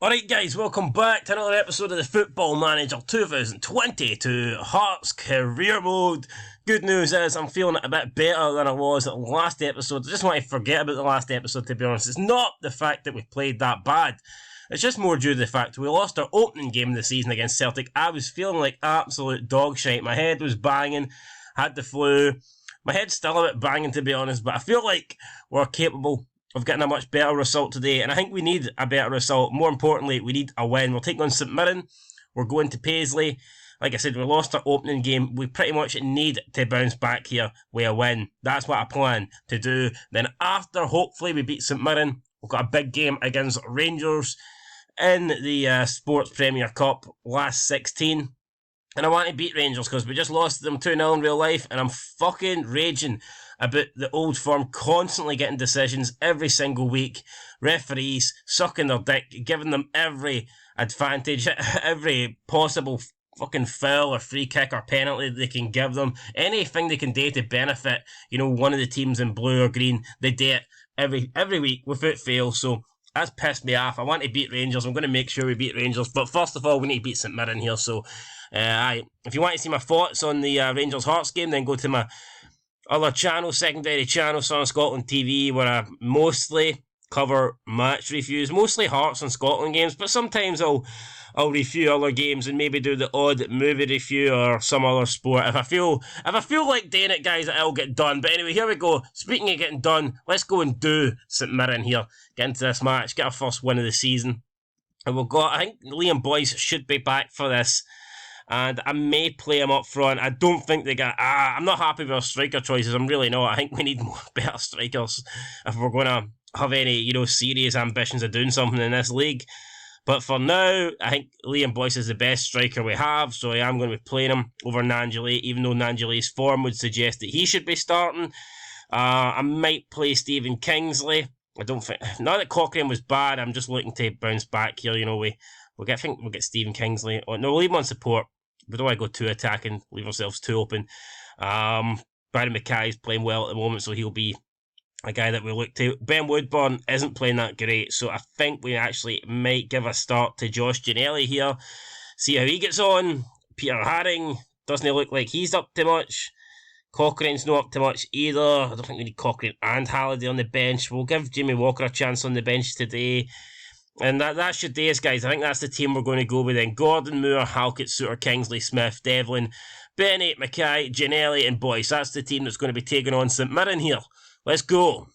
Alright guys, welcome back to another episode of the Football Manager 2022 Hearts Career Mode. Good news is I'm feeling a bit better than I was at the last episode. I just want to forget about the last episode, to be honest. It's not the fact that we played that bad. It's just more due to the fact we lost our opening game of the season against Celtic. I was feeling like absolute dog shite. My head was banging, had the flu. My head's still a bit banging, to be honest, but I feel like we're capable of getting a much better result today, and I think we need a better result. More importantly, we need a win. We're taking on St Mirren. We're going to Paisley. Like I said, we lost our opening game. We pretty much need to bounce back here with a win. That's what I plan to do. Then after, hopefully, we beat St Mirren. We've got a big game against Rangers in the Sports Premier Cup last 16. And I want to beat Rangers because we just lost them 2-0 in real life, and I'm fucking raging about the old firm constantly getting decisions every single week. Referees sucking their dick, giving them every advantage, every possible fucking foul or free kick or penalty they can give them. Anything they can do to benefit, one of the teams in blue or green, they do it every week without fail. So that's pissed me off. I want to beat Rangers. I'm going to make sure we beat Rangers. But first of all, we need to beat St Mirren here. So, if you want to see my thoughts on the Rangers Hearts game, then go to my other channel, secondary channel, Sun Scotland TV, where I mostly cover match reviews, mostly Hearts and Scotland games, but sometimes I'll review other games and maybe do the odd movie review or some other sport. If I feel like doing it, guys, it'll get done. But anyway, here we go. Speaking of getting done, let's go and do St Mirren here. Get into this match, get our first win of the season. And I think Liam Boyce should be back for this. And I may play him up front. I don't think I'm not happy with our striker choices. I'm really not. I think we need better strikers if we're going to have any, serious ambitions of doing something in this league. But for now, I think Liam Boyce is the best striker we have, so I am going to be playing him over Nanjali, even though Nanjali's form would suggest that he should be starting. I might play Stephen Kingsley. I don't think, not that Cochrane was bad, I'm just looking to bounce back here. I think we'll get Stephen Kingsley. No, we'll leave him on support. We don't want to go too attacking, leave ourselves too open. Barry Mackay's playing well at the moment, so he'll be a guy that we look to. Ben Woodburn isn't playing that great, so I think we actually might give a start to Josh Ginnelly here. See how he gets on. Peter Haring, doesn't he look like he's up to much? Cochrane's not up to much either. I don't think we need Cochrane and Halliday on the bench. We'll give Jimmy Walker a chance on the bench today. And that should do us, guys. I think that's the team we're going to go with then. Gordon, Moore, Halkett, Suter, Kingsley, Smith, Devlin, Bennett, Mackay, Ginnelly and Boyce. That's the team that's going to be taking on St Mirren here. Let's go.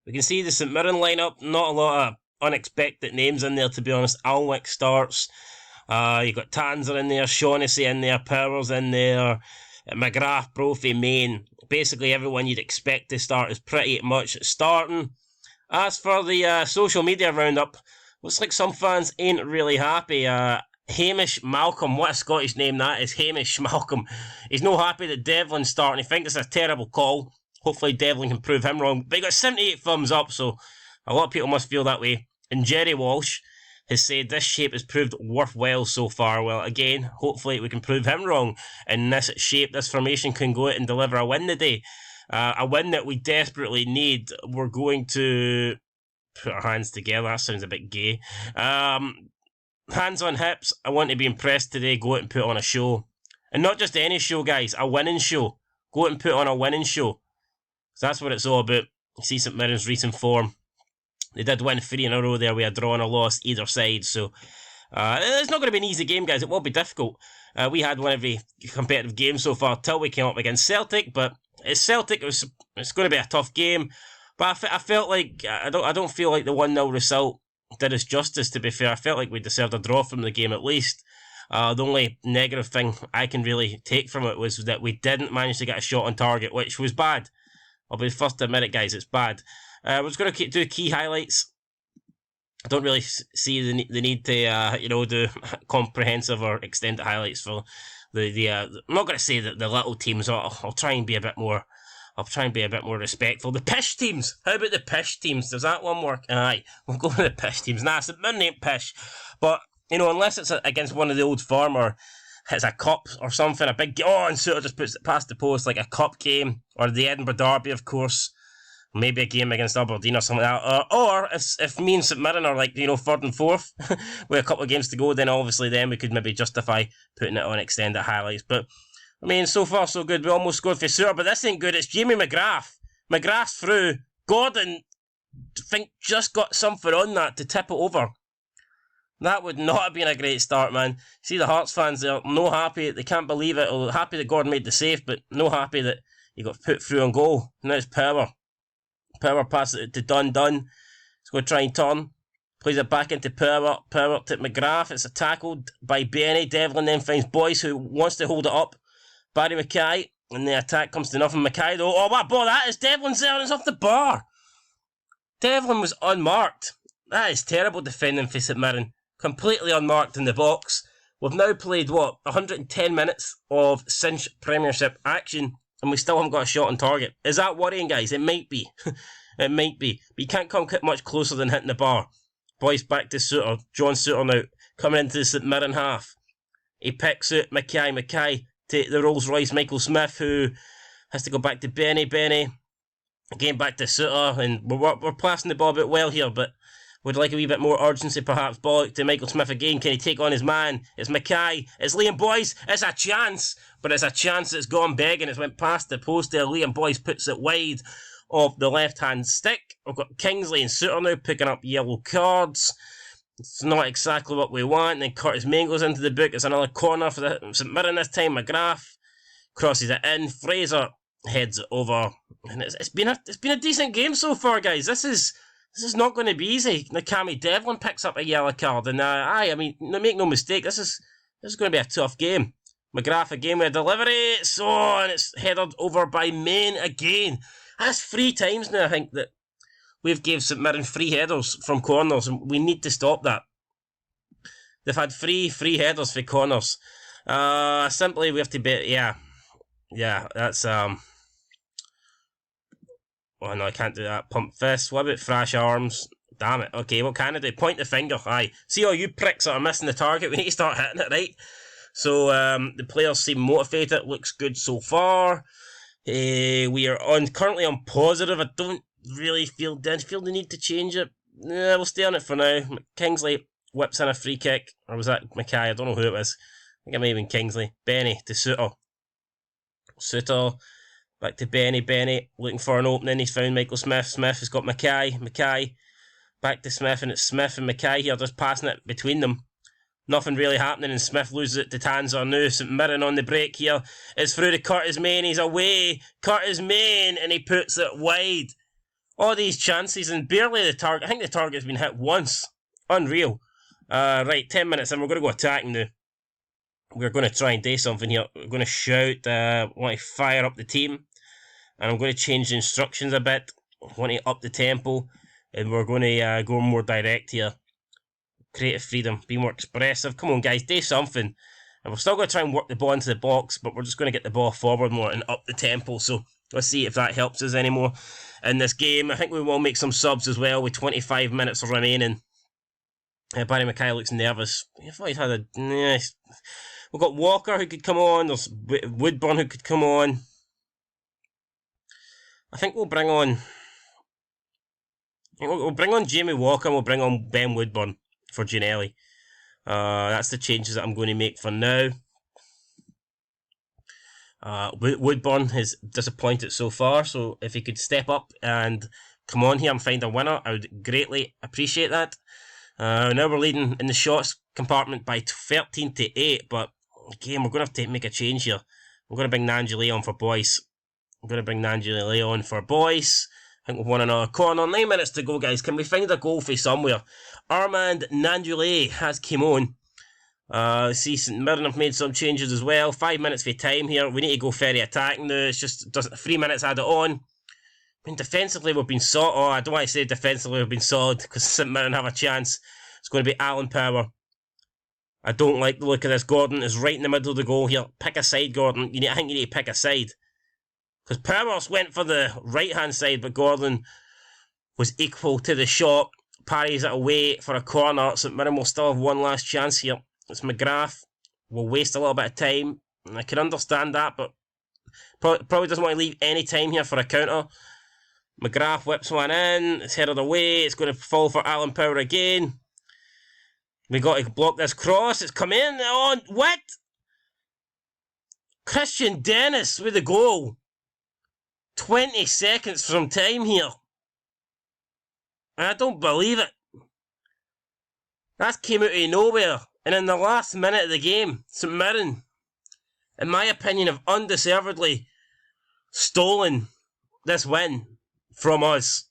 We can see the St Mirren lineup. Not a lot of unexpected names in there, to be honest. Alnwick starts. You've got Tanzer in there, Shaughnessy in there, Powers in there, McGrath, Brophy, Main. Basically everyone you'd expect to start is pretty much starting. As for the social media roundup, looks like some fans ain't really happy. Hamish Malcolm, what a Scottish name that is, Hamish Malcolm. He's no happy that Devlin's starting. He thinks it's a terrible call. Hopefully Devlin can prove him wrong. But he got 78 thumbs up, so a lot of people must feel that way. And Jerry Walsh has said this shape has proved worthwhile so far. Well, again, hopefully we can prove him wrong. In this shape, this formation can go out and deliver a win today. A win that we desperately need. We're going to put our hands together. That sounds a bit gay. Hands on hips. I want to be impressed today. Go out and put on a show. And not just any show, guys. A winning show. Go out and put on a winning show. So that's what it's all about. You see St Mirren's recent form. They did win 3 in a row there. We had drawn a loss either side. So it's not going to be an easy game, guys. It will be difficult. We had won every competitive game so far till we came up against Celtic. But it's Celtic. It's going to be a tough game. But I felt like I don't feel like the 1-0 result did us justice, to be fair. I felt like we deserved a draw from the game at least. The only negative thing I can really take from it was that we didn't manage to get a shot on target, which was bad. I'll be the first to admit it, guys. It's bad. We're just going to do key highlights. I don't really see the need to do comprehensive or extended highlights for the I'm not going to say that the little teams. I'll try and be a bit more. I'll try and be a bit more respectful. The pish teams. How about the pish teams? Does that one work? Aye, we'll go with the pish teams. Nah, St Mirren ain't pish. But unless it's against one of the old firm or it's a cup or something, a big and Suter just puts it past the post like a cup game or the Edinburgh Derby, of course. Maybe a game against Aberdeen or something like that. Or if me and St Mirren are like, 3rd and 4th with a couple of games to go, then obviously then we could maybe justify putting it on extended highlights. But, I mean, so far so good. We almost scored for Suter, but this ain't good. It's Jamie McGrath. McGrath's through. Gordon, I think, just got something on that to tip it over. That would not have been a great start, man. See the Hearts fans, they're no happy. They can't believe it. Happy that Gordon made the save, but no happy that he got put through on goal. Now it's Power. Power passes it to Dunn. He's going to try and turn. Plays it back into Power. Power to McGrath. It's tackled by Benny. Devlin then finds Boyce, who wants to hold it up. Barry Mackay. And the attack comes to nothing. Mackay, though. Oh, what ball that is. Devlin's there and it's off the bar. Devlin was unmarked. That is terrible defending for St Mirren. Completely unmarked in the box. We've now played, 110 minutes of cinch Premiership action, and we still haven't got a shot on target. Is that worrying, guys? It might be. It might be. But you can't come much closer than hitting the bar. Boys back to Suter. John Suter now coming into the St Mirren half. He picks out Mackay. Mackay to the Rolls Royce Michael Smith, who has to go back to Benny. Benny again back to Suter, and we're passing the ball a bit well here, but would like a wee bit more urgency, perhaps. Ball to Michael Smith again. Can he take on his man? It's Mackay. It's Liam Boyce. It's a chance. But it's a chance that's gone begging. It's went past the post there. Liam Boyce puts it wide of the left-hand stick. We've got Kingsley and Suter now picking up yellow cards. It's not exactly what we want. And then Curtis Main goes into the book. It's another corner for the St Mirren this time. McGrath crosses it in. Fraser heads it over. And it's been a decent game so far, guys. This is not going to be easy. Nakami Devlin picks up a yellow card, and make no mistake, this is going to be a tough game. McGrath again with a delivery, and it's headed over by Main again. That's 3 times now, I think, that we've gave St Mirren 3 headers from corners, and we need to stop that. They've had 3 free headers for corners. Simply, we have to be, yeah, that's, oh no, I can't do that. Pump fist. What about thrash arms? Damn it. Okay, what can I do? Point the finger. Aye. See all you pricks that are missing the target? We need to start hitting it, right? So, the players seem motivated. Looks good so far. We are currently on positive. I don't really feel the need to change it. Yeah, we'll stay on it for now. Kingsley whips in a free kick. Or was that Mackay? I don't know who it was. I think it may have been Kingsley. Benny to Suter. Back to Benny. Benny looking for an opening. He's found Michael Smith. Smith has got Mackay. Mackay back to Smith, and it's Smith and Mackay here just passing it between them. Nothing really happening, and Smith loses it to Tanzer now. St Mirren on the break here. It's through to Curtis Main. He's away. Curtis Main, and he puts it wide. All these chances, and barely the target. I think the target's been hit once. Unreal. Right, 10 minutes, and we're going to go attacking now. We're going to try and do something here. We're going to shout. Want to fire up the team. And I'm going to change the instructions a bit. I want to up the tempo. And we're going to go more direct here. Creative freedom. Be more expressive. Come on, guys. Do something. And we're still going to try and work the ball into the box. But we're just going to get the ball forward more and up the tempo. So let's see if that helps us anymore in this game. I think we will make some subs as well with 25 minutes remaining. Barry Mackay looks nervous. I thought he'd had a... We've got Walker who could come on. There's Woodburn who could come on. I think we'll bring on Jamie Walker and we'll bring on Ben Woodburn for Gianelli. That's the changes that I'm going to make for now. Woodburn is disappointed so far, so if he could step up and come on here and find a winner, I would greatly appreciate that. Now we're leading in the shots compartment by 13-8, but again, we're going to have to make a change here. We're going to bring Nanjali on for Boyce. I'm going to bring Nanjali on for Boyce. I think we've won another corner. 9 minutes to go, guys. Can we find a goal for somewhere? Armand Nanjali has come on. See, St Mirren have made some changes as well. 5 minutes for time here. We need to go very attacking now. It's just 3 minutes added on. I mean, defensively we've been solid. Oh, I don't want to say defensively we've been solid because St Mirren have a chance. It's going to be Alan Power. I don't like the look of this. Gordon is right in the middle of the goal here. Pick a side, Gordon. I think you need to pick a side. Because Powers went for the right-hand side, but Gordon was equal to the shot. Parries it away for a corner. St Mirren will still have one last chance here. It's McGrath. We'll waste a little bit of time. I can understand that, but probably doesn't want to leave any time here for a counter. McGrath whips one in. It's headed away. It's going to fall for Alan Power again. We got to block this cross. It's come in. Oh, what? Christian Dennis with the goal. 20 seconds from time here. I don't believe it. That came out of nowhere. And in the last minute of the game, St Mirren, in my opinion, have undeservedly stolen this win from us.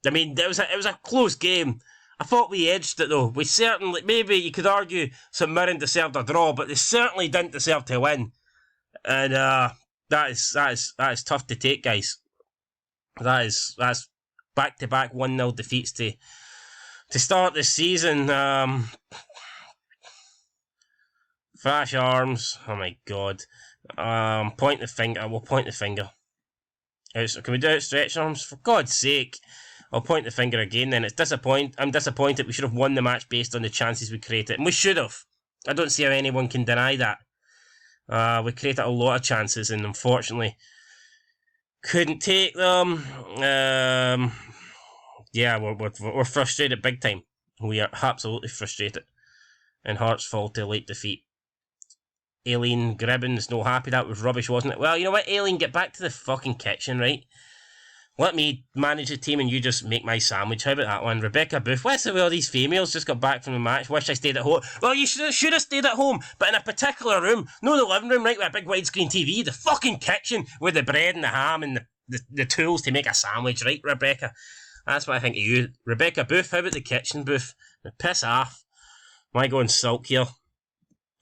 I mean, it was a close game. I thought we edged it though. We certainly, maybe you could argue St Mirren deserved a draw, but they certainly didn't deserve to win. And that is tough to take, guys. That's back-to-back 1-0 defeats to start the season. Flash arms. Oh my god. Point the finger. We'll point the finger. Can we do outstretched arms? For God's sake. I'll point the finger again then. I'm disappointed. We should have won the match based on the chances we created. And we should have. I don't see how anyone can deny that. We created a lot of chances and unfortunately couldn't take them. Yeah, we're frustrated big time. We are absolutely frustrated. And Hearts fall to a late defeat. Aileen Gribbon's no happy. That was rubbish, wasn't it? Well, you know what, Aileen, get back to the fucking kitchen, right? Let me manage the team and you just make my sandwich. How about that one? Rebecca Booth. What's the way all these females just got back from the match? Wish I stayed at home. Well, you should have stayed at home, but in a particular room. No, the living room, right, with a big widescreen TV. The fucking kitchen with the bread and the ham and the tools to make a sandwich, right, Rebecca? That's what I think of you. Rebecca Booth, how about the kitchen, Booth? Piss off. Why go and sulk here?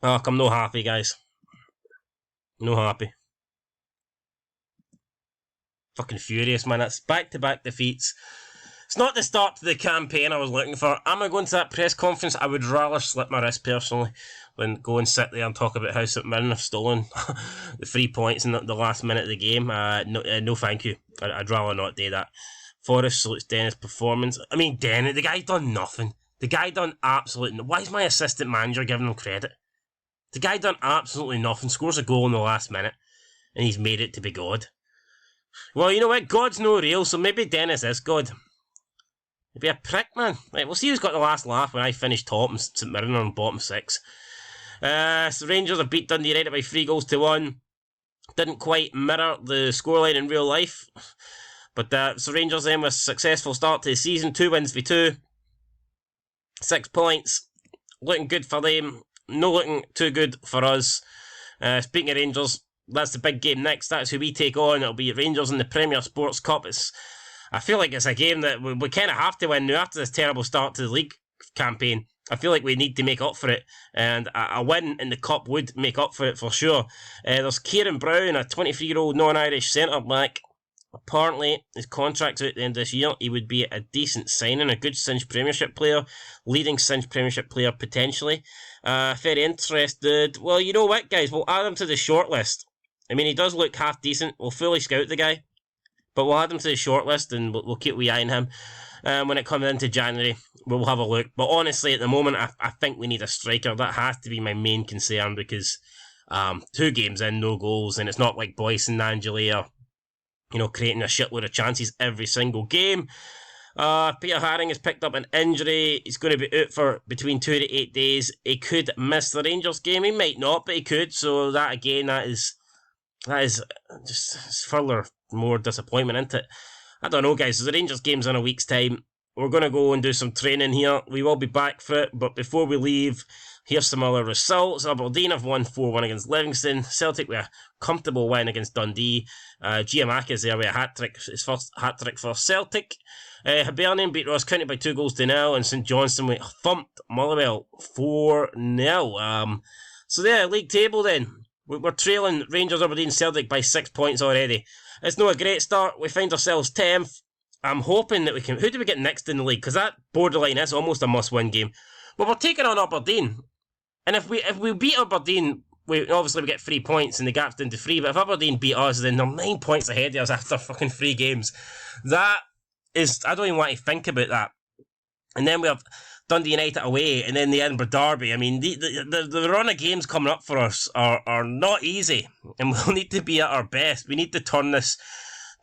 Oh, I'm no happy, guys. No happy. Fucking furious, man. That's back-to-back defeats. It's not the start to the campaign I was looking for. Am I going to that press conference? I would rather slip my wrist, personally, than go and sit there and talk about how St Mirren have stolen the 3 points in the last minute of the game. No, thank you. I'd rather not do that. Forrest salutes Dennis' performance. I mean, Dennis, the guy's done nothing. The guy done absolutely... Why is my assistant manager giving him credit? The guy done absolutely nothing. Scores a goal in the last minute. And he's made it to be God. Well, you know what? God's no real, so maybe Dennis is God. He'd be a prick, man. Right, we'll see who's got the last laugh when I finish top and St Mirren on bottom 6. So Rangers have beat Dundee United by 3-1. Didn't quite mirror the scoreline in real life. But so Rangers then with a successful start to the season. 2 wins for 2. 6 points. Looking good for them. No looking too good for us. Speaking of Rangers, that's the big game next. That's who we take on. It'll be Rangers in the Premier Sports Cup. I feel like it's a game that we kind of have to win now after this terrible start to the league campaign. I feel like we need to make up for it, and a win in the cup would make up for it for sure. There's Kieran Brown, a 23-year-old non-Irish centre-back. Apparently, his contract's out at the end of this year. He would be a decent signing, a good Cinch Premiership player, leading Cinch Premiership player potentially. Very interested. Well, you know what, guys? We'll add him to the shortlist. I mean, he does look half decent. We'll fully scout the guy, but we'll add him to the shortlist and we'll keep an eye on him. When it comes into January, we'll have a look. But honestly, at the moment, I think we need a striker. That has to be my main concern because 2 games in, no goals, and it's not like Boyce and Angeli are, creating a shitload of chances every single game. Peter Haring has picked up an injury. He's going to be out for between 2 to 8 days. He could miss the Rangers game. He might not, but he could. So that is just further more disappointment, isn't it? I don't know, guys. So the Rangers game's in a week's time. We're going to go and do some training here. We will be back for it, but before we leave, here's some other results. Aberdeen have won 4-1 against Livingston. Celtic with a comfortable win against Dundee. Giamacca is there with a hat-trick, his first hat-trick for Celtic. Hibernian beat Ross County by 2-0, and St Johnstone with thumped Motherwell 4-0. So there, league table then. We're trailing Rangers, Aberdeen, Celtic by 6 points already. It's not a great start. We find ourselves 10th. I'm hoping that we can... Who do we get next in the league? Because that borderline is almost a must-win game. But we're taking on Aberdeen. And if we beat Aberdeen, we get 3 points and the gap's down to 3. But if Aberdeen beat us, then they're 9 points ahead of us after fucking 3 games. That is... I don't even want to think about that. And then we have Dundee United away, and then the Edinburgh Derby. I mean, the run of games coming up for us are not easy, and we'll need to be at our best. We need to turn this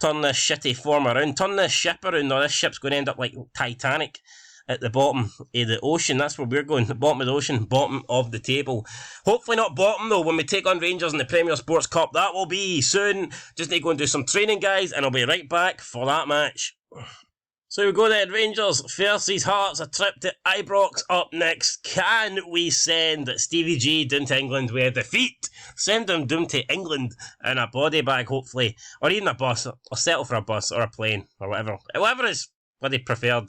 turn this shitty form around, turn this ship around, or this ship's going to end up like Titanic at the bottom of the ocean. That's where we're going, the bottom of the ocean, bottom of the table. Hopefully not bottom though, when we take on Rangers in the Premier Sports Cup. That will be soon. Just need to go and do some training, guys, and I'll be right back for that match. So we go then, Rangers versus Hearts, a trip to IBROX up next. Can we send Stevie G down to England with a defeat? Send him down to England in a body bag, hopefully. Or even a bus. Or settle for a bus or a plane or whatever. Whatever his bloody preferred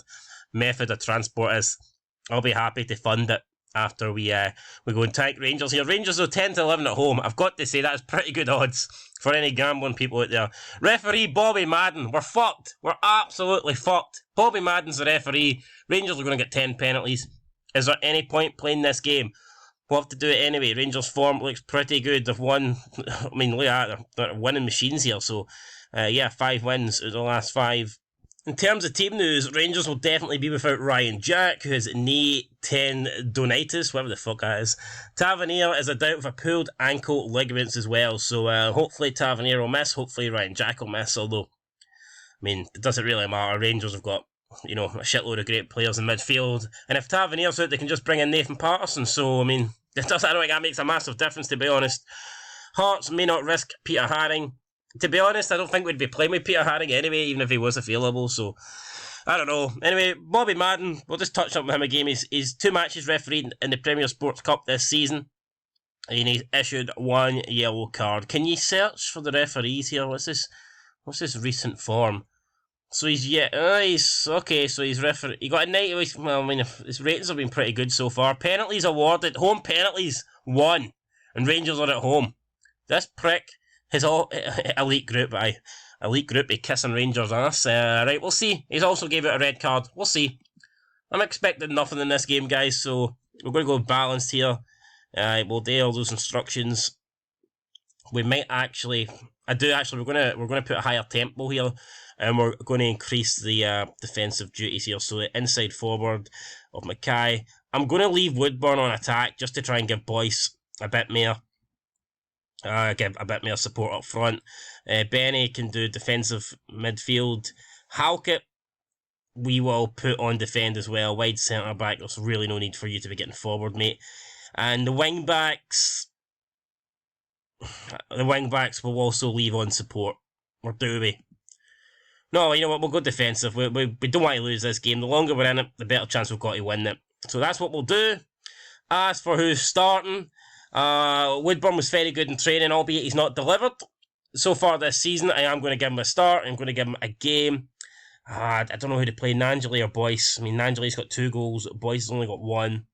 method of transport is. I'll be happy to fund it after we go and tank Rangers here. Rangers are 10 to 11 at home. I've got to say that's pretty good odds for any gambling people out there. Referee Bobby Madden. We're fucked. We're absolutely fucked. Bobby Madden's the referee. Rangers are going to get 10 penalties. Is there any point playing this game? We'll have to do it anyway. Rangers' form looks pretty good. They've won. I mean, look at that. They're winning machines here. So, 5 wins out of the last 5. In terms of team news, Rangers will definitely be without Ryan Jack, who has knee tendonitis, whatever the fuck that is. Tavernier is a doubt with a pulled ankle ligaments as well, so hopefully Tavernier will miss, hopefully Ryan Jack will miss, although, I mean, it doesn't really matter. Rangers have got, a shitload of great players in midfield, and if Tavernier's out, they can just bring in Nathan Patterson, so, I mean, I don't think that makes a massive difference, to be honest. Hearts may not risk Peter Haring. To be honest, I don't think we'd be playing with Peter Haring anyway, even if he was available, so I don't know. Anyway, Bobby Madden, we'll just touch up with him a game. He's 2 matches refereed in the Premier Sports Cup this season, and he's issued 1 yellow card. Can you search for the referees here? What's this recent form? So he's okay, so he's referee. He got a 90, well, I mean, his ratings have been pretty good so far. Penalties awarded, home penalties, 1, and Rangers are at home. This prick. His elite group, he kissing Rangers ass. Right, we'll see. He's also gave it a red card. We'll see. I'm expecting nothing in this game, guys, so we're going to go balanced here. We'll do all those instructions. We might actually, we're going to put a higher tempo here, and we're going to increase the defensive duties here. So the inside forward of Mackay. I'm going to leave Woodburn on attack just to try and give Boyce a bit more. Give a bit more support up front. Benny can do defensive midfield. Halkett, we will put on defend as well. Wide centre back. There's really no need for you to be getting forward, mate. And the wing backs will also leave on support. Or do we? No, you know what? We'll go defensive. We don't want to lose this game. The longer we're in it, the better chance we've got to win it. So that's what we'll do. As for who's starting, Woodburn was very good in training, albeit he's not delivered so far this season. I am going to give him a start. I'm going to give him a game. I don't know who to play, Nanjali or Boyce. I mean, Nanjali's got 2 goals. Boyce has only got 1.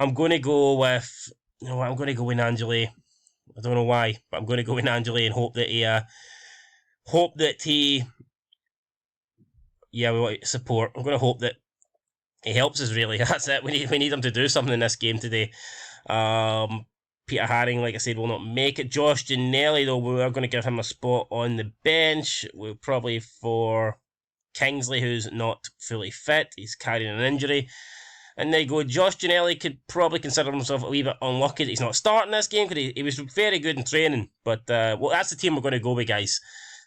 I'm going to go with... You know what? I'm going to go with Nanjali. I don't know why, but I'm going to go with Nanjali and hope that he... Yeah, we want support. I'm going to hope that he helps us, really. That's it. We need him to do something in this game today. Peter Haring, like I said, will not make it. Josh Ginnelly, though, we are going to give him a spot on the bench. We'll probably for Kingsley, who's not fully fit. He's carrying an injury. And there you go. Josh Ginnelly could probably consider himself a wee bit unlucky that he's not starting this game, because he was very good in training. But well, that's the team we're going to go with, guys.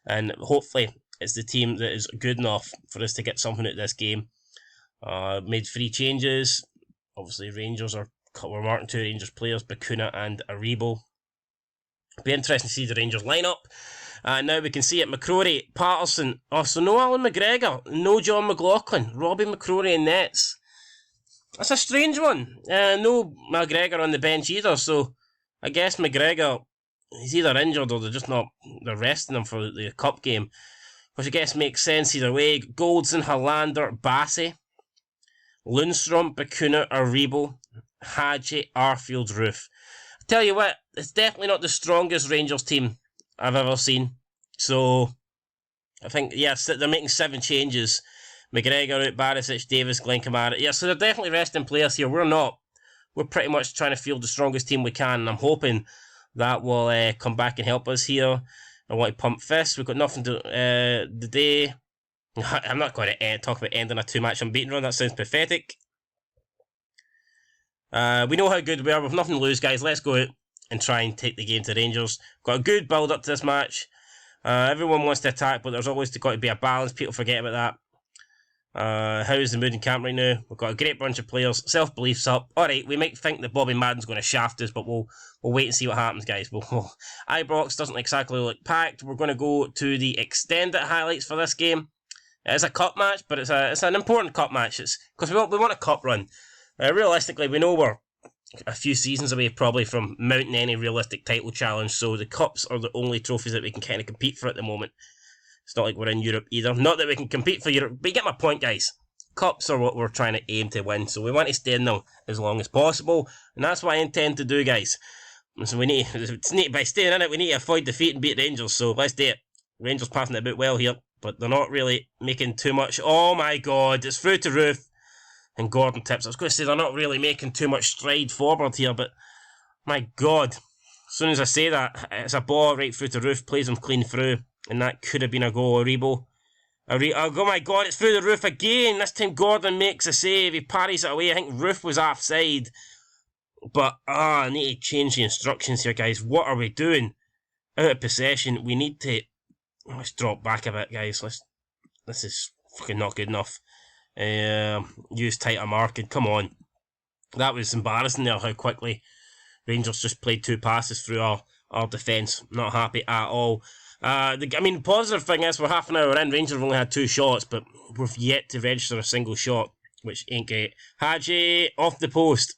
And hopefully it's the team that is good enough for us to get something out of this game. Made 3 changes. Obviously, we're marking 2 Rangers players, Bakuna and Aribo. Be interesting to see the Rangers lineup. Now we can see it. McCrory, Patterson. Oh, so no Alan McGregor, no John McLaughlin, Robbie McCrory in nets. That's a strange one. No McGregor on the bench either, so I guess McGregor, he's either injured or they're resting him for the cup game, which I guess makes sense either way. Goldson, Hollander, Bassey, Lundstrom, Bakuna, Aribo, Hadji, Arfield, Roof. I tell you what, it's definitely not the strongest Rangers team I've ever seen. So, I think, yes, they're making 7 changes. McGregor out, Barisic, Davis, Glenn Kamara. Yeah, so they're definitely resting players here. We're not. We're pretty much trying to field the strongest team we can, and I'm hoping that will come back and help us here. I want to pump fists. We've got nothing to today. I'm not going to talk about ending a 2-match unbeaten run. That sounds pathetic. We know how good we are. We've nothing to lose, guys. Let's go out and try and take the game to Rangers. Got a good build up to this match. Everyone wants to attack, but there's always got to be a balance. People forget about that. How's the mood in camp right now? We've got a great bunch of players. Self-belief's up. Alright, we might think that Bobby Madden's going to shaft us, but we'll wait and see what happens, guys. IBROX doesn't exactly look packed. We're going to go to the extended highlights for this game. It is a cup match, but it's an important cup match. It's because we want a cup run. Realistically, we know we're a few seasons away probably from mounting any realistic title challenge, so the cups are the only trophies that we can kind of compete for at the moment. It's not like we're in Europe either. Not that we can compete for Europe, but you get my point, guys. Cups are what we're trying to aim to win, so we want to stay in them as long as possible, and that's what I intend to do, guys. So by staying in it, we need to avoid defeat and beat Rangers, so let's do it. Rangers passing it a bit well here, but they're not really making too much. Oh my god, it's through to Roof. And Gordon tips. I was going to say they're not really making too much stride forward here, but my god. As soon as I say that, it's a ball right through to Roof, plays him clean through, and that could have been a goal. Oh my god, it's through the Roof again. This time Gordon makes a save. He parries it away. I think Roof was offside. But, I need to change the instructions here, guys. What are we doing? Out of possession. We need to... Let's drop back a bit, guys. This is fucking not good enough. Use tighter marking. Come on. That was embarrassing there, how quickly Rangers just played 2 passes through our defence. Not happy at all. The positive thing is we're half an hour in. Rangers have only had 2 shots, but we've yet to register a single shot, which ain't great. Hadji off the post.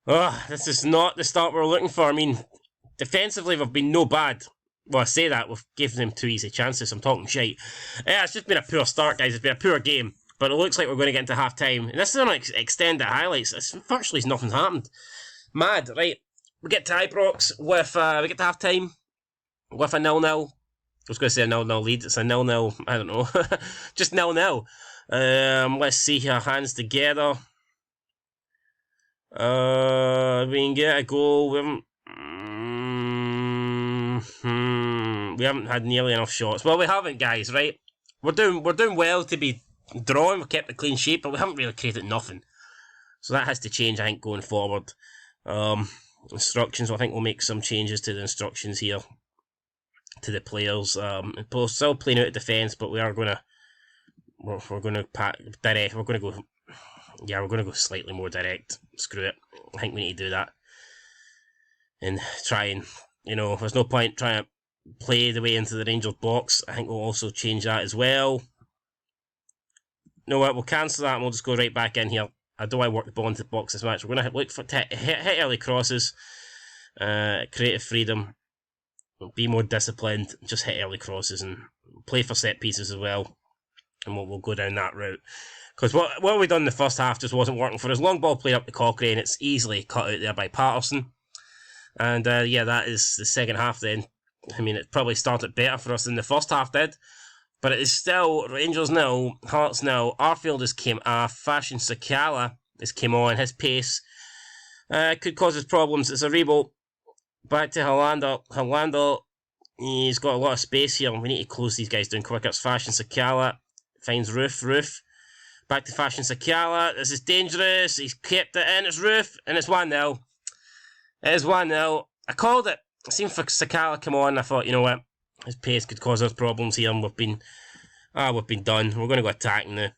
This is not the start we're looking for. I mean, defensively we've been no bad. Well, I say that, we've given them 2 easy chances. I'm talking shite. Yeah, it's just been a poor start, guys. It's been a poor game. But it looks like we're going to get into half-time. And this is on extended highlights. Virtually nothing's happened. Mad, right. We get to IBROX with, we get to half-time with a 0-0. I was going to say a 0-0 lead. It's a 0-0, I don't know. Just 0-0. Let's see here. Hands together. We can get a goal. We haven't had nearly enough shots. Well, we haven't, guys, right? We're doing well to be drawing. We've kept a clean sheet, but we haven't really created nothing. So that has to change, I think, going forward. Instructions, I think we'll make some changes to the instructions here. To the players. We're still playing out of defence, but we are going to... We're going to direct. We're going to go... Yeah, we're going to go slightly more direct. Screw it. I think we need to do that. And try and... there's no point trying to play the way into the Rangers box. I think we'll also change that as well. You know what, we'll cancel that and we'll just go right back in here. I don't want to work the ball into the box this match. We're going to look for hit early crosses, creative freedom, be more disciplined, just hit early crosses and play for set pieces as well. And we'll go down that route. Because what we done in the first half just wasn't working for us. Long ball played up to Cochrane, it's easily cut out there by Patterson. And yeah, that is the second half then. I mean, it probably started better for us than the first half did. But it is still Rangers 0, Hearts 0. Arfield has came off. Fashion Sakala has came on. His pace could cause us problems. It's a reboot. Back to Hollander. Hollander, he's got a lot of space here. We need to close these guys down quicker. It's Fashion Sakala. Finds Roof. Back to Fashion Sakala. This is dangerous. He's kept it in. It's Roof. And it's 1-0. It is 1-0. I called it. I seen for Sakala come on. I thought, you know what? His pace could cause us problems here. And we've been done. We're going to go attacking now.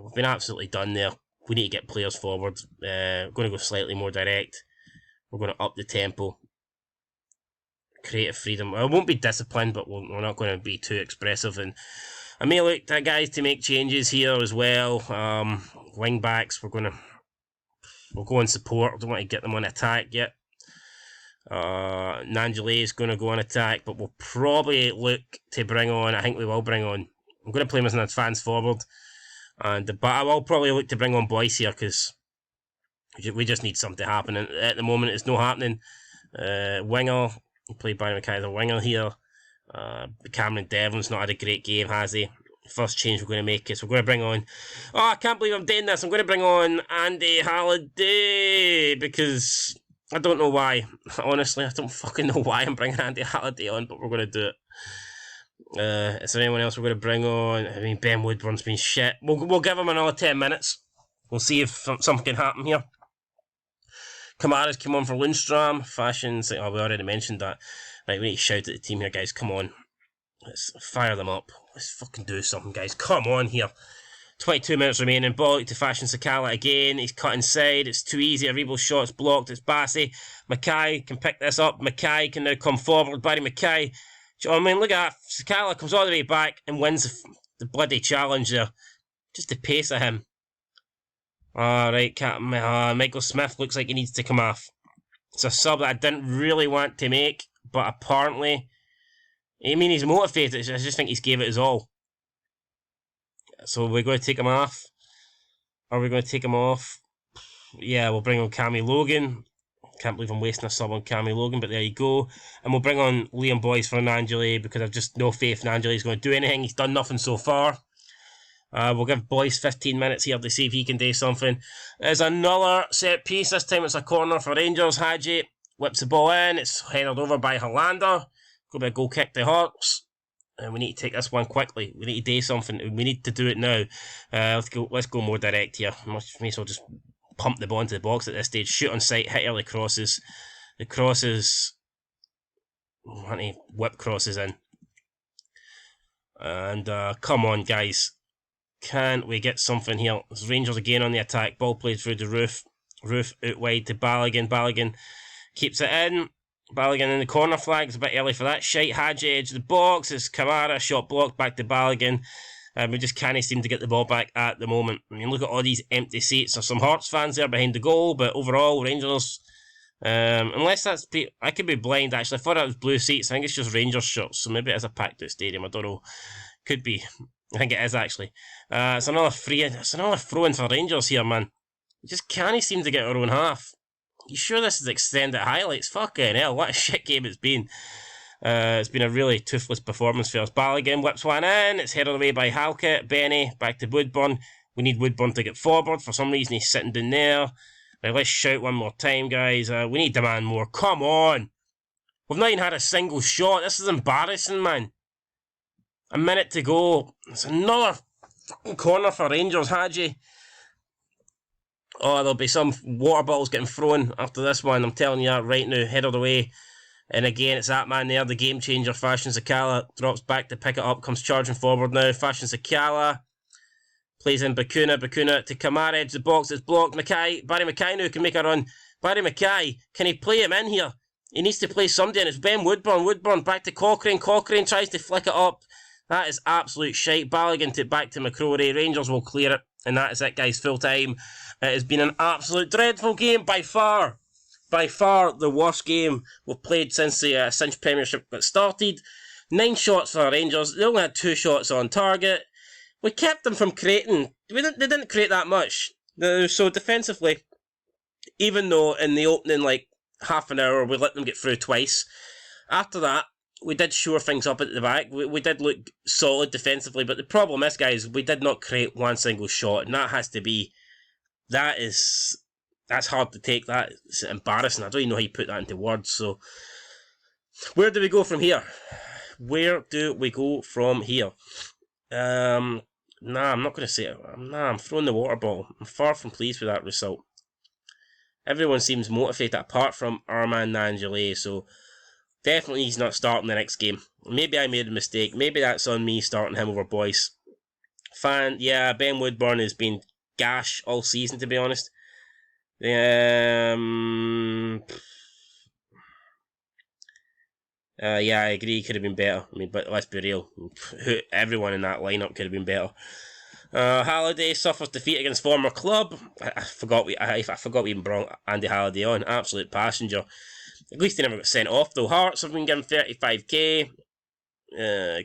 We've been absolutely done there. We need to get players forward. We're going to go slightly more direct. We're going to up the tempo. Creative freedom. I won't be disciplined, but we're not going to be too expressive. And I may look to guys to make changes here as well. Wing backs, we'll go on support. I don't want to get them on attack yet. Nangeli is going to go on attack, but we'll probably look to bring on. I think we will bring on. I'm going to play him as an advance forward, but I will probably look to bring on Boyce here because we just need something to happen. And at the moment, it's not happening. Winger, played by McKay, winger here. Cameron Devlin's not had a great game, has he? First change we're going to make is we're going to bring on... Oh, I can't believe I'm doing this. I'm going to bring on Andy Halliday because I don't know why. Honestly, I don't fucking know why I'm bringing Andy Halliday on, but we're going to do it. Is there anyone else we're going to bring on? I mean, Ben Woodburn's been shit. We'll give him another 10 minutes. We'll see if something can happen here. Kamara's come on for Lundstrom. Fashions... Oh, we already mentioned that. Right, we need to shout at the team here, guys. Come on. Let's fire them up. Let's fucking do something, guys. Come on here. 22 minutes remaining. Ball to Fashion Sakala again. He's cut inside. It's too easy. Aribo's shot's blocked. It's Bassey. Mackay can pick this up. Mackay can now come forward. Barry Mackay. Do you know what I mean? Look at that. Sakala comes all the way back and wins the bloody challenge there. Just the pace of him. Alright, Michael Smith looks like he needs to come off. It's a sub that I didn't really want to make, but apparently, I mean, he's motivated. I just think he's gave it his all. So we're going to take him off. Are we going to take him off? Yeah, we'll bring on Cammy Logan. Can't believe I'm wasting a sub on Cammy Logan, but there you go. And we'll bring on Liam Boyce for Angeli because I've just no faith in Angeli's going to do anything. He's done nothing so far. We'll give Boyce 15 minutes here to see if he can do something. There's another set piece. This time it's a corner for Rangers. Hadji whips the ball in. It's headed over by Hollander. Go by a goal kick to Hearts. And we need to take this one quickly. We need to do something. We need to do it now. Let's go more direct here. May as well just pump the ball into the box at this stage. Shoot on sight. Hit early crosses. The crosses. Want to whip crosses in. And come on, guys. Can we get something here? There's Rangers again on the attack. Ball played through the roof. Roof out wide to Balogun. Balogun keeps it in. Balogun in the corner flag. It's a bit early for that. Shite. Hadji edge of the box. It's Kamara. Shot blocked back to Balogun. We just can't seem to get the ball back at the moment. I mean, look at all these empty seats. There's some Hearts fans there behind the goal, but overall, Rangers... unless that's... I could be blind, actually. I thought it was blue seats. I think it's just Rangers shirts, so maybe it is a packed-out stadium. I don't know. Could be. I think it is, actually. It's another throw-in for Rangers here, man. We just can't seem to get our own half. You sure this is extended highlights? Fucking hell, what a shit game it's been. It's been a really toothless performance for us. Balogun whips one in. It's headed away by Halkett. Benny, back to Woodburn. We need Woodburn to get forward. For some reason, he's sitting down there. Right, let's shout one more time, guys. We need to demand more. Come on. We've not even had a single shot. This is embarrassing, man. A minute to go. It's another fucking corner for Rangers, Hadji. Oh, there'll be some water bottles getting thrown after this one. I'm telling you that right now. Headed away. And again, it's that man there, the game changer, Fashion Sakala. Drops back to pick it up, comes charging forward now. Fashion Sakala plays in Bakuna. Bakuna to Kamara, edge the box, it's blocked. Mackay, Barry Mackay now can make a run. Barry Mackay, can he play him in here? He needs to play somebody, and it's Ben Woodburn. Woodburn back to Cochrane. Cochrane tries to flick it up. That is absolute shite. Balogun back to McCrory. Rangers will clear it, and that is it, guys. Full time. It has been an absolute dreadful game by far. By far the worst game we've played since the Cinch Premiership got started. 9 shots for our Rangers. They only had 2 shots on target. We kept them from creating. They didn't create that much. So defensively, even though in the opening half an hour we let them get through twice, after that we did shore things up at the back. We did look solid defensively, but the problem is, guys, we did not create one single shot, and that has to be... That's hard to take. That's embarrassing. I don't even know how you put that into words. So, where do we go from here? Where do we go from here? I'm not going to say it. I'm throwing the water ball. I'm far from pleased with that result. Everyone seems motivated apart from our man Angeli, so definitely he's not starting the next game. Maybe I made a mistake. Maybe that's on me starting him over Boyce. Yeah, Ben Woodburn has been gash all season, to be honest. Yeah, I agree. He could have been better. I mean, but let's be real. Everyone in that lineup could have been better. Halliday suffers defeat against former club. I forgot we even brought Andy Halliday on. Absolute passenger. At least he never got sent off though. Hearts have been given 35k.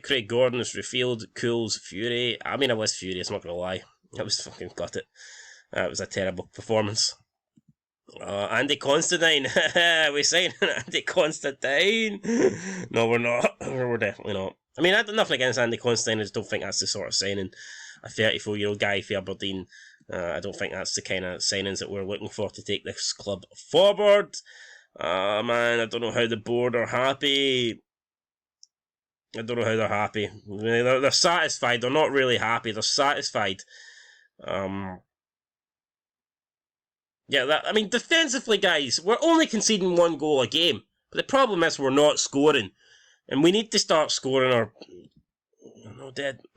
Craig Gordon is revealed. Cools Fury. I mean, I was furious. I'm not gonna lie. I was fucking gutted. It was a terrible performance. Andy Constantine. We saying Andy Constantine? No, we're not. We're definitely not. I mean, I have nothing against Andy Constantine. I just don't think that's the sort of signing. A 34-year-old guy for Aberdeen. I don't think that's the kind of signings that we're looking for to take this club forward. Man, I don't know how the board are happy. I don't know how they're happy. I mean, they're satisfied. They're not really happy. They're satisfied. Yeah, I mean, defensively, guys, we're only conceding 1 goal a game. But the problem is we're not scoring. And we need to start scoring our...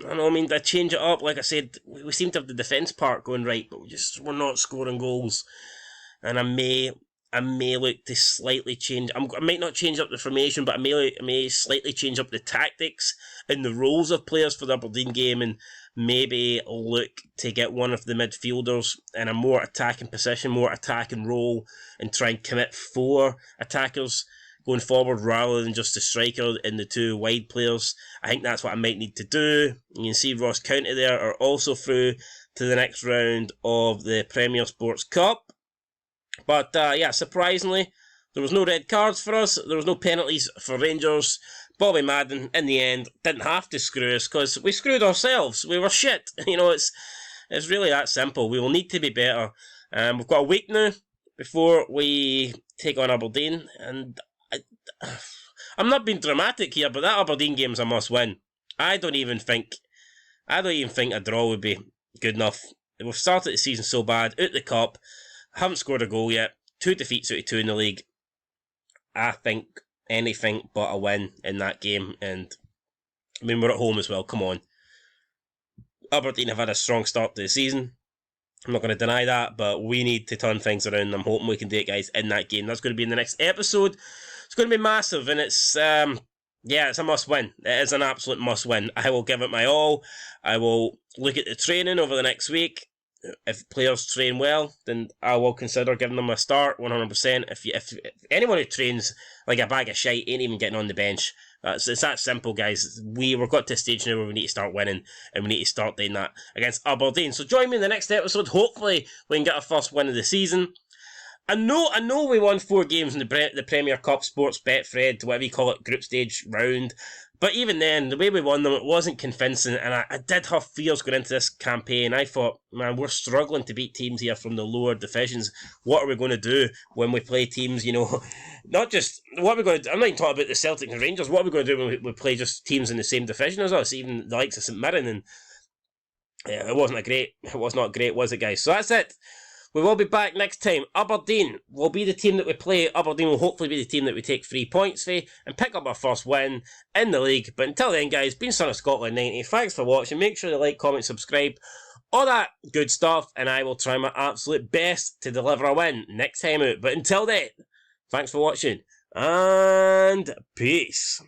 I mean, they change it up. Like I said, we seem to have the defence part going right, but we're not scoring goals. And I may look to slightly change. I might not change up the formation, but I may slightly change up the tactics and the roles of players for the Aberdeen game, and maybe look to get one of the midfielders in a more attacking position, more attacking role, and try and commit 4 attackers going forward rather than just the striker and the 2 wide players. I think that's what I might need to do. You can see Ross County there are also through to the next round of the Premier Sports Cup. But yeah, surprisingly, there was no red cards for us. There was no penalties for Rangers. Bobby Madden, in the end, didn't have to screw us because we screwed ourselves. We were shit. It's really that simple. We will need to be better. We've got a week now before we take on Aberdeen, and I'm not being dramatic here, but that Aberdeen game's a must-win. I don't even think a draw would be good enough. We've started the season so bad, out the cup, haven't scored a goal yet, 2 defeats out of 2 in the league. I think anything but a win in that game, and I mean, we're at home as well, come on. Aberdeen have had a strong start to the season. I'm not going to deny that, but we need to turn things around. I'm hoping we can do it, guys, in that game. That's going to be in the next episode. It's going to be massive, and it's it's a must-win. It is an absolute must-win. I will give it my all. I will look at the training over the next week. If players train well, then I will consider giving them a start 100%. If anyone who trains like a bag of shite ain't even getting on the bench. It's that simple, guys. We've got to a stage now where we need to start winning, and we need to start doing that against Aberdeen. So join me in the next episode. Hopefully we can get our first win of the season. I know we won 4 games in the Premier Cup Sports Betfred, whatever you call it, group stage round. But even then, the way we won them, it wasn't convincing, and I did have fears going into this campaign. I thought, man, we're struggling to beat teams here from the lower divisions. What are we going to do when we play teams, not just, what are we going to do? I'm not even talking about the Celtic and Rangers. What are we going to do when we play just teams in the same division as us, even the likes of St Mirren? And yeah, it was not great, was it, guys? So that's it. We will be back next time. Aberdeen will be the team that we play. Aberdeen will hopefully be the team that we take 3 points for and pick up our first win in the league. But until then, guys, been Son of Scotland 90. Thanks for watching. Make sure to like, comment, subscribe, all that good stuff. And I will try my absolute best to deliver a win next time out. But until then, thanks for watching and peace.